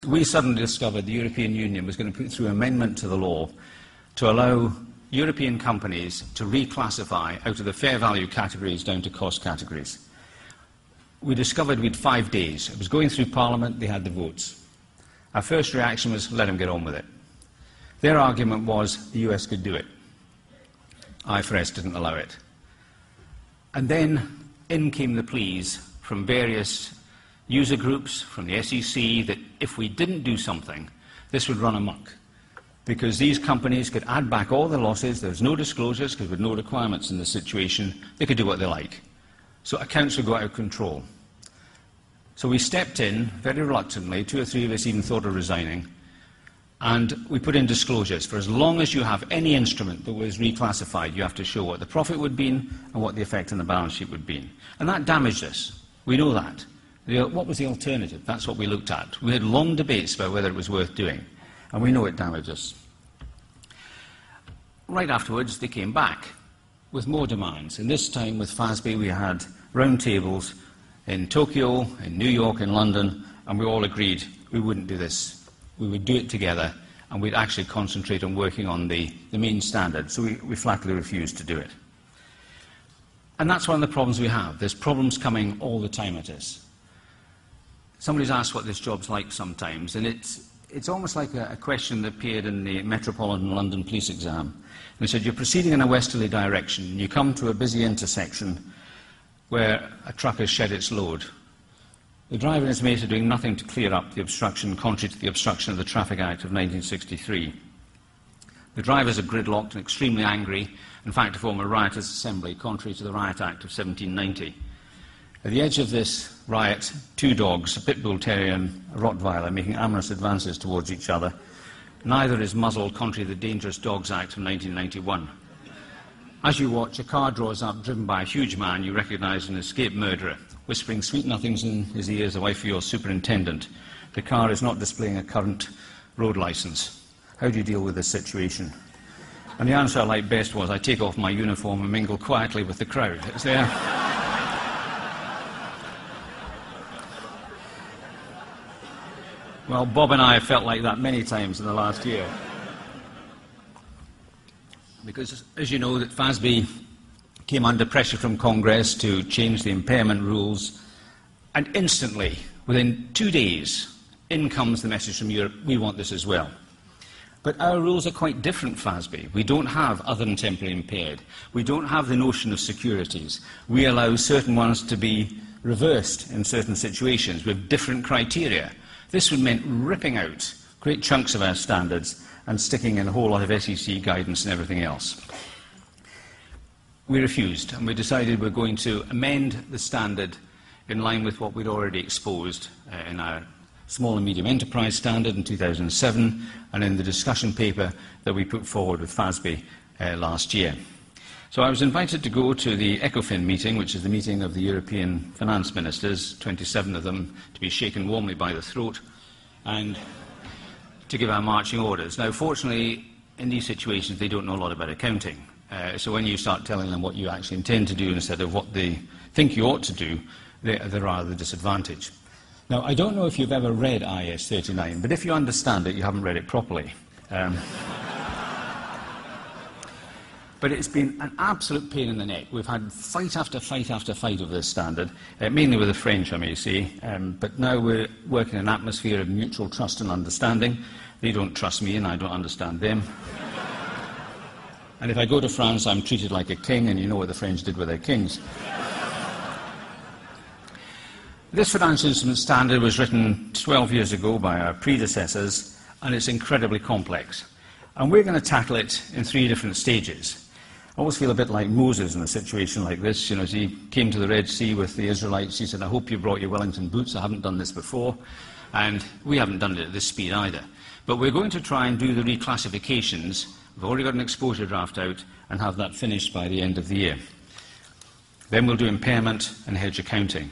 we suddenly discovered the European Union was going to put through an amendment to the law to allow European companies to reclassify out of the fair value categories down to cost categories. We discovered we had 5 days. It was going through Parliament, they had the votes. Our first reaction was, let them get on with it. Their argument was the US could do it. IFRS didn't allow it. And then in came the pleas from various user groups, from the SEC, that if we didn't do something, this would run amok. Because these companies could add back all the losses, there was no disclosures, because with no requirements in the situation, they could do what they like. So accounts would go out of control. So we stepped in, very reluctantly, 2 or 3 of us even thought of resigning, and we put in disclosures. For as long as you have any instrument that was reclassified, you have to show what the profit would be and what the effect on the balance sheet would be. And that damaged us. We know that. What was the alternative? That's what we looked at. We had long debates about whether it was worth doing. And we know it damaged us. Right afterwards, they came back with more demands. And this time with FASB, we had round tables in Tokyo, in New York, in London, and we all agreed we wouldn't do this. We would do it together, and we'd actually concentrate on working on the main standard. So we flatly refused to do it. And that's one of the problems we have. There's problems coming all the time at us. Somebody's asked what this job's like sometimes, and it's almost like a question that appeared in the Metropolitan London Police exam. And they said, you're proceeding in a westerly direction, and you come to a busy intersection where a truck has shed its load. The driver and his mate are doing nothing to clear up the obstruction, contrary to the Obstruction of the Traffic Act of 1963. The drivers are gridlocked and extremely angry, in fact to form a riotous assembly, contrary to the Riot Act of 1790. At the edge of this riot, 2 dogs, a pit bull terrier and a Rottweiler, making amorous advances towards each other. Neither is muzzled, contrary to the Dangerous Dogs Act of 1991. As you watch, a car draws up, driven by a huge man you recognise as an escaped murderer, whispering sweet nothings in his ears, the wife of your superintendent. The car is not displaying a current road licence. How do you deal with this situation? And the answer I liked best was, I take off my uniform and mingle quietly with the crowd. It's there. Well, Bob and I have felt like that many times in the last year. Because, as you know, that FASB came under pressure from Congress to change the impairment rules, and instantly, within 2 days, in comes the message from Europe, we want this as well. But our rules are quite different, FASB. We don't have other than temporarily impaired. We don't have the notion of securities. We allow certain ones to be reversed in certain situations with different criteria. This would mean ripping out great chunks of our standards and sticking in a whole lot of SEC guidance and everything else. We refused, and we decided we're going to amend the standard in line with what we'd already exposed in our small and medium enterprise standard in 2007 and in the discussion paper that we put forward with FASB last year. So I was invited to go to the ECOFIN meeting, which is the meeting of the European finance ministers, 27 of them, to be shaken warmly by the throat and to give our marching orders. Now, fortunately, in these situations, they don't know a lot about accounting. So when you start telling them what you actually intend to do instead of what they think you ought to do, they're rather disadvantaged. Now, I don't know if you've ever read IAS 39, but if you understand it, you haven't read it properly. But it's been an absolute pain in the neck. We've had fight after fight after fight of this standard, mainly with the French, I may say. But now we're working in an atmosphere of mutual trust and understanding. They don't trust me and I don't understand them. And if I go to France, I'm treated like a king, and you know what the French did with their kings. This financial instrument standard was written 12 years ago by our predecessors, and it's incredibly complex. And we're going to tackle it in 3 different stages. I always feel a bit like Moses in a situation like this. You know, as he came to the Red Sea with the Israelites, he said, I hope you brought your Wellington boots. I haven't done this before. And we haven't done it at this speed either. But we're going to try and do the reclassifications. We've already got an exposure draft out and have that finished by the end of the year. Then we'll do impairment and hedge accounting.